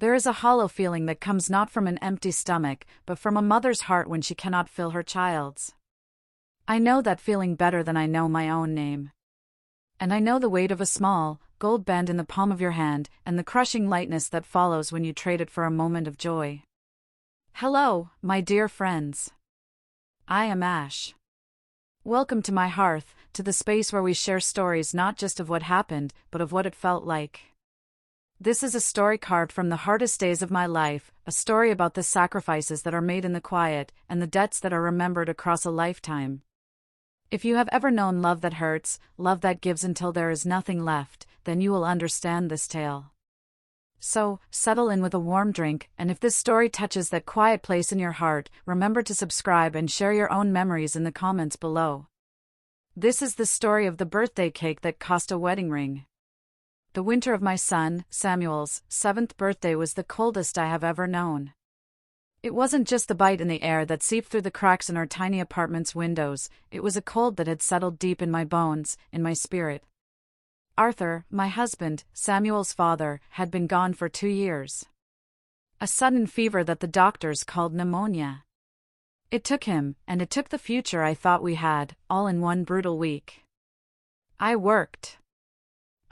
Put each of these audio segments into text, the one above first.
There is a hollow feeling that comes not from an empty stomach, but from a mother's heart when she cannot fill her child's. I know that feeling better than I know my own name. And I know the weight of a small, gold band in the palm of your hand, and the crushing lightness that follows when you trade it for a moment of joy. Hello, my dear friends. I am Ash. Welcome to my hearth, to the space where we share stories not just of what happened, but of what it felt like. This is a story carved from the hardest days of my life, a story about the sacrifices that are made in the quiet, and the debts that are remembered across a lifetime. If you have ever known love that hurts, love that gives until there is nothing left, then you will understand this tale. So, settle in with a warm drink, and if this story touches that quiet place in your heart, remember to subscribe and share your own memories in the comments below. This is the story of the birthday cake that cost a wedding ring. The winter of my son, Samuel's, 7th birthday was the coldest I have ever known. It wasn't just the bite in the air that seeped through the cracks in our tiny apartment's windows, it was a cold that had settled deep in my bones, in my spirit. Arthur, my husband, Samuel's father, had been gone for 2 years. A sudden fever that the doctors called pneumonia. It took him, and it took the future I thought we had, all in one brutal week. I worked.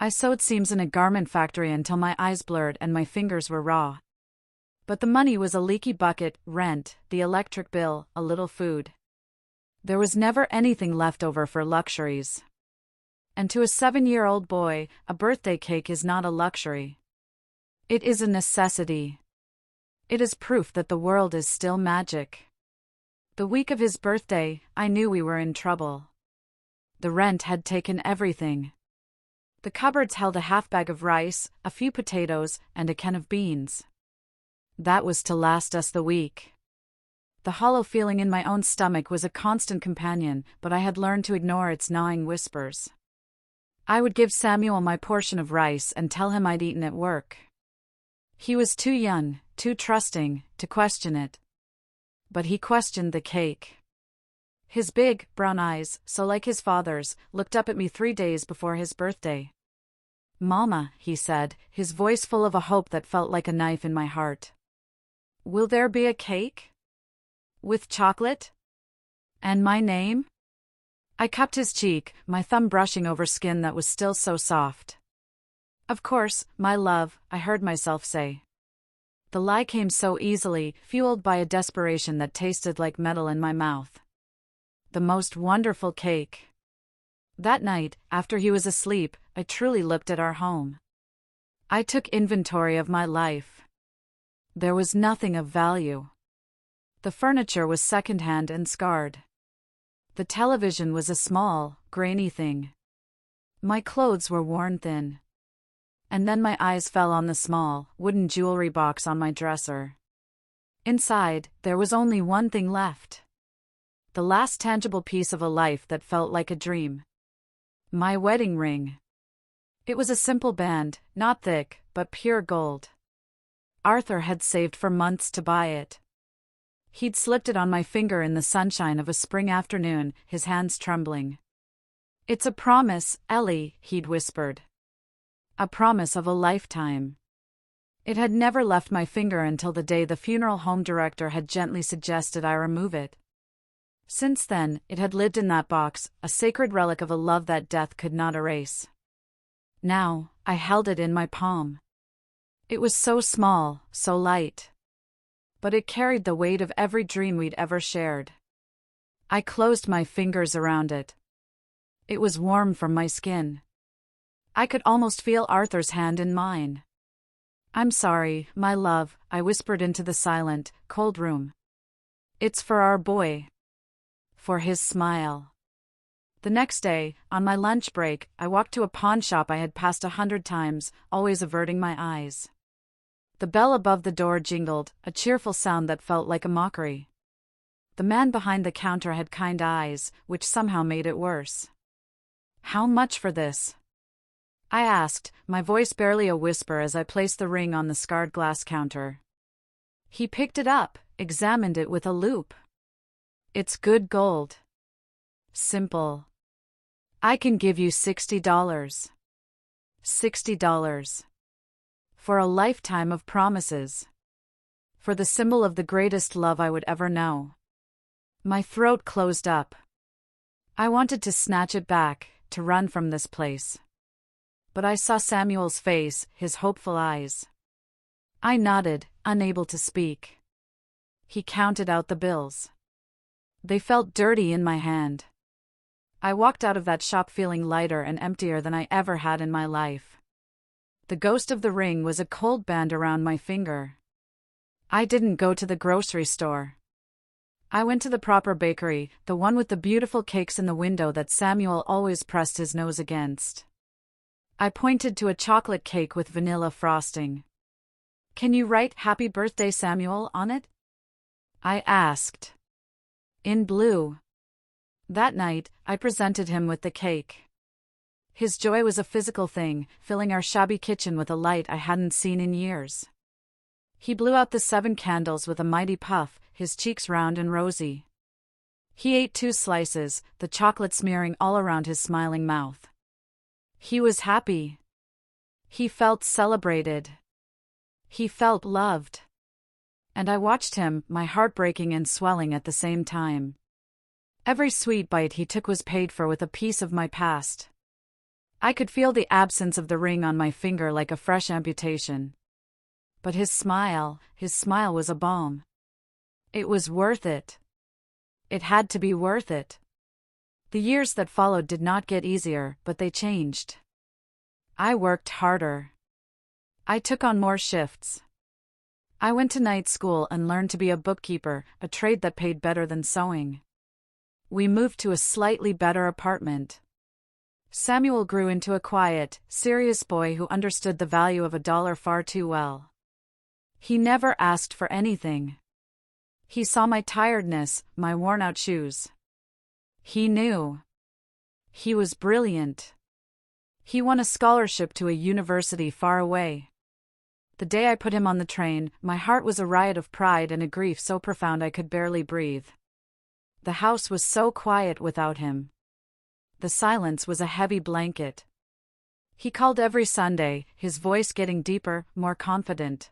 I sewed seams in a garment factory until my eyes blurred and my fingers were raw. But the money was a leaky bucket, rent, the electric bill, a little food. There was never anything left over for luxuries. And to a 7-year-old boy, a birthday cake is not a luxury. It is a necessity. It is proof that the world is still magic. The week of his birthday, I knew we were in trouble. The rent had taken everything. The cupboards held a half bag of rice, a few potatoes, and a can of beans. That was to last us the week. The hollow feeling in my own stomach was a constant companion, but I had learned to ignore its gnawing whispers. I would give Samuel my portion of rice and tell him I'd eaten at work. He was too young, too trusting, to question it. But he questioned the cake. His big, brown eyes, so like his father's, looked up at me 3 days before his birthday. "Mama," he said, his voice full of a hope that felt like a knife in my heart. "Will there be a cake? With chocolate? And my name?" I cupped his cheek, my thumb brushing over skin that was still so soft. "Of course, my love," I heard myself say. The lie came so easily, fueled by a desperation that tasted like metal in my mouth. The most wonderful cake. That night, after he was asleep, I truly looked at our home. I took inventory of my life. There was nothing of value. The furniture was secondhand and scarred. The television was a small, grainy thing. My clothes were worn thin. And then my eyes fell on the small, wooden jewelry box on my dresser. Inside, there was only one thing left. The last tangible piece of a life that felt like a dream. My wedding ring. It was a simple band, not thick, but pure gold. Arthur had saved for months to buy it. He'd slipped it on my finger in the sunshine of a spring afternoon, his hands trembling. "It's a promise, Ellie," he'd whispered. A promise of a lifetime. It had never left my finger until the day the funeral home director had gently suggested I remove it. Since then, it had lived in that box, a sacred relic of a love that death could not erase. Now, I held it in my palm. It was so small, so light. But it carried the weight of every dream we'd ever shared. I closed my fingers around it. It was warm from my skin. I could almost feel Arthur's hand in mine. "I'm sorry, my love," I whispered into the silent, cold room. "It's for our boy. For his smile." The next day, on my lunch break, I walked to a pawn shop I had passed 100 times, always averting my eyes. The bell above the door jingled, a cheerful sound that felt like a mockery. The man behind the counter had kind eyes, which somehow made it worse. "How much for this?" I asked, my voice barely a whisper as I placed the ring on the scarred glass counter. He picked it up, examined it with a loupe. "It's good gold. Simple. I can give you $60. $60. For a lifetime of promises. For the symbol of the greatest love I would ever know. My throat closed up. I wanted to snatch it back, to run from this place. But I saw Samuel's face, his hopeful eyes. I nodded, unable to speak. He counted out the bills. They felt dirty in my hand. I walked out of that shop feeling lighter and emptier than I ever had in my life. The ghost of the ring was a cold band around my finger. I didn't go to the grocery store. I went to the proper bakery, the one with the beautiful cakes in the window that Samuel always pressed his nose against. I pointed to a chocolate cake with vanilla frosting. "Can you write 'Happy Birthday, Samuel' on it?" I asked. In blue. That night, I presented him with the cake. His joy was a physical thing, filling our shabby kitchen with a light I hadn't seen in years. He blew out the 7 candles with a mighty puff, his cheeks round and rosy. He ate 2 slices, the chocolate smearing all around his smiling mouth. He was happy. He felt celebrated. He felt loved. And I watched him, my heart breaking and swelling at the same time. Every sweet bite he took was paid for with a piece of my past. I could feel the absence of the ring on my finger like a fresh amputation. But his smile was a balm. It was worth it. It had to be worth it. The years that followed did not get easier, but they changed. I worked harder. I took on more shifts. I went to night school and learned to be a bookkeeper, a trade that paid better than sewing. We moved to a slightly better apartment. Samuel grew into a quiet, serious boy who understood the value of $1 far too well. He never asked for anything. He saw my tiredness, my worn-out shoes. He knew. He was brilliant. He won a scholarship to a university far away. The day I put him on the train, my heart was a riot of pride and a grief so profound I could barely breathe. The house was so quiet without him. The silence was a heavy blanket. He called every Sunday, his voice getting deeper, more confident.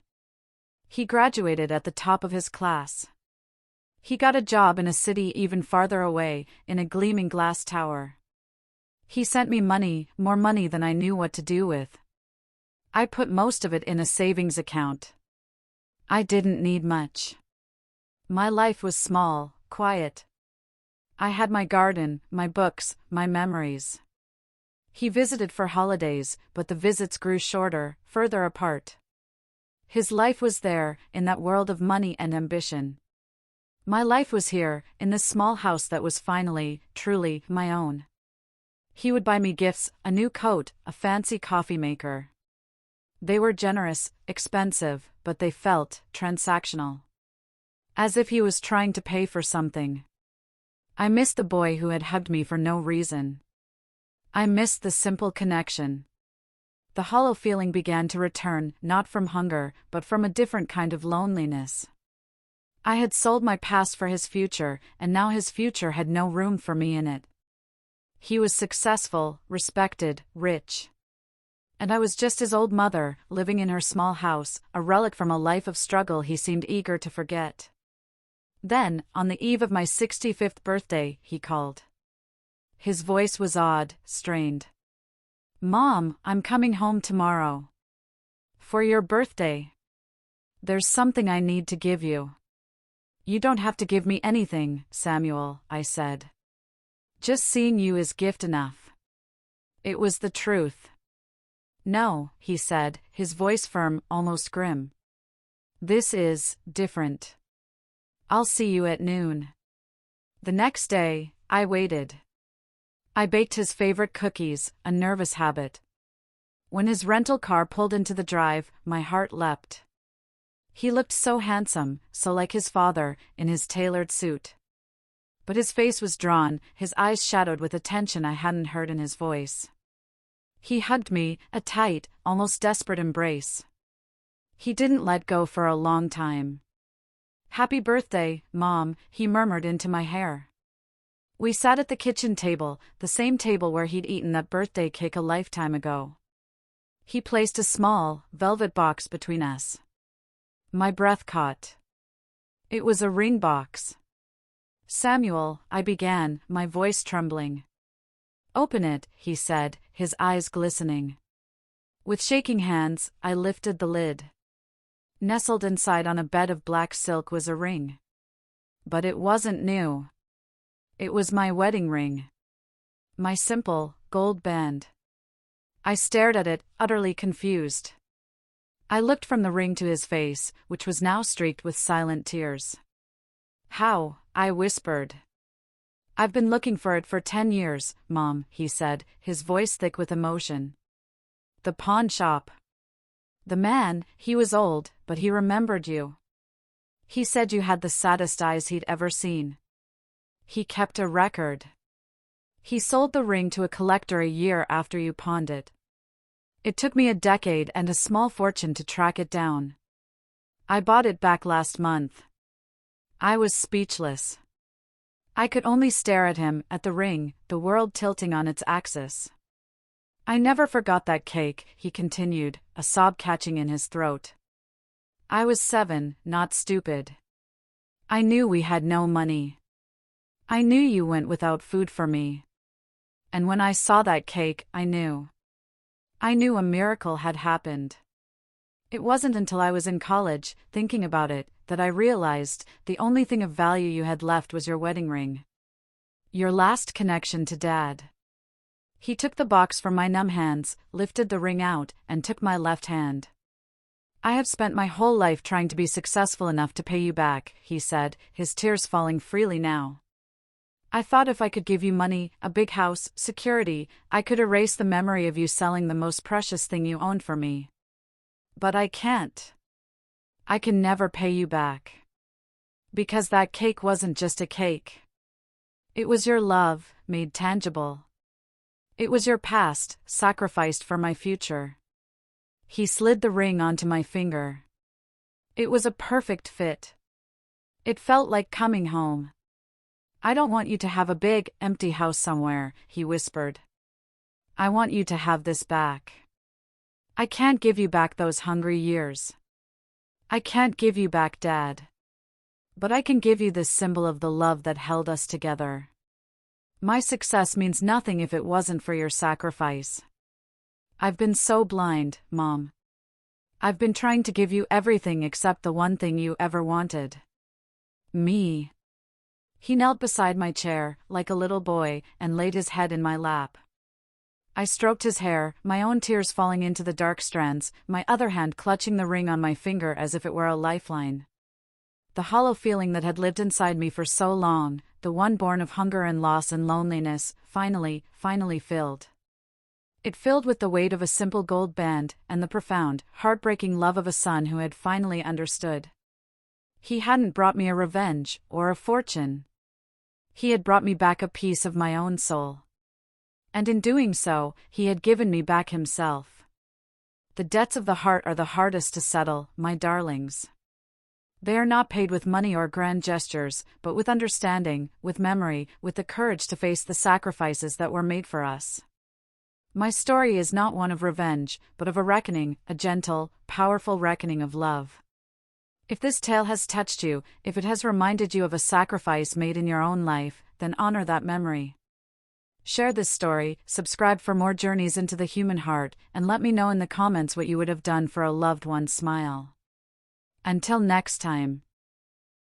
He graduated at the top of his class. He got a job in a city even farther away, in a gleaming glass tower. He sent me money, more money than I knew what to do with. I put most of it in a savings account. I didn't need much. My life was small, quiet. I had my garden, my books, my memories. He visited for holidays, but the visits grew shorter, further apart. His life was there, in that world of money and ambition. My life was here, in this small house that was finally, truly, my own. He would buy me gifts, a new coat, a fancy coffee maker. They were generous, expensive, but they felt transactional. As if he was trying to pay for something. I missed the boy who had hugged me for no reason. I missed the simple connection. The hollow feeling began to return, not from hunger, but from a different kind of loneliness. I had sold my past for his future, and now his future had no room for me in it. He was successful, respected, rich. And I was just his old mother, living in her small house, a relic from a life of struggle he seemed eager to forget. Then, on the eve of my 65th birthday, he called. His voice was odd, strained. "Mom, I'm coming home tomorrow. For your birthday. There's something I need to give you." "You don't have to give me anything, Samuel," I said. "Just seeing you is gift enough." It was the truth. "No," he said, his voice firm, almost grim. "This is different. I'll see you at noon." The next day, I waited. I baked his favorite cookies, a nervous habit. When his rental car pulled into the drive, my heart leapt. He looked so handsome, so like his father, in his tailored suit. But his face was drawn, his eyes shadowed with a tension I hadn't heard in his voice. He hugged me, a tight, almost desperate embrace. He didn't let go for a long time. "Happy birthday, Mom," he murmured into my hair. We sat at the kitchen table, the same table where he'd eaten that birthday cake a lifetime ago. He placed a small, velvet box between us. My breath caught. It was a ring box. "Samuel," I began, my voice trembling. "Open it," he said, his eyes glistening. With shaking hands, I lifted the lid. Nestled inside on a bed of black silk was a ring. But it wasn't new. It was my wedding ring. My simple, gold band. I stared at it, utterly confused. I looked from the ring to his face, which was now streaked with silent tears. "How?" I whispered. "I've been looking for it for 10 years, Mom," he said, his voice thick with emotion. "The pawn shop. The man, he was old, but he remembered you. He said you had the saddest eyes he'd ever seen. He kept a record. He sold the ring to a collector a year after you pawned it. It took me a decade and a small fortune to track it down. I bought it back last month." I was speechless. I could only stare at him, at the ring, the world tilting on its axis. "I never forgot that cake," he continued, a sob catching in his throat. "I was 7, not stupid. I knew we had no money. I knew you went without food for me. And when I saw that cake, I knew. I knew a miracle had happened. It wasn't until I was in college, thinking about it, that I realized the only thing of value you had left was your wedding ring. Your last connection to Dad." He took the box from my numb hands, lifted the ring out, and took my left hand. "I have spent my whole life trying to be successful enough to pay you back," he said, his tears falling freely now. "I thought if I could give you money, a big house, security, I could erase the memory of you selling the most precious thing you owned for me. But I can't. I can never pay you back. Because that cake wasn't just a cake. It was your love, made tangible. It was your past, sacrificed for my future." He slid the ring onto my finger. It was a perfect fit. It felt like coming home. "I don't want you to have a big, empty house somewhere," he whispered. "I want you to have this back. I can't give you back those hungry years. I can't give you back Dad. But I can give you this symbol of the love that held us together. My success means nothing if it wasn't for your sacrifice. I've been so blind, Mom. I've been trying to give you everything except the one thing you ever wanted. Me." He knelt beside my chair, like a little boy, and laid his head in my lap. I stroked his hair, my own tears falling into the dark strands, my other hand clutching the ring on my finger as if it were a lifeline. The hollow feeling that had lived inside me for so long, the one born of hunger and loss and loneliness, finally filled. It filled with the weight of a simple gold band, and the profound, heartbreaking love of a son who had finally understood. He hadn't brought me a revenge, or a fortune. He had brought me back a piece of my own soul. And in doing so, he had given me back himself. The debts of the heart are the hardest to settle, my darlings. They are not paid with money or grand gestures, but with understanding, with memory, with the courage to face the sacrifices that were made for us. My story is not one of revenge, but of a reckoning, a gentle, powerful reckoning of love. If this tale has touched you, if it has reminded you of a sacrifice made in your own life, then honor that memory. Share this story, subscribe for more journeys into the human heart, and let me know in the comments what you would have done for a loved one's smile. Until next time.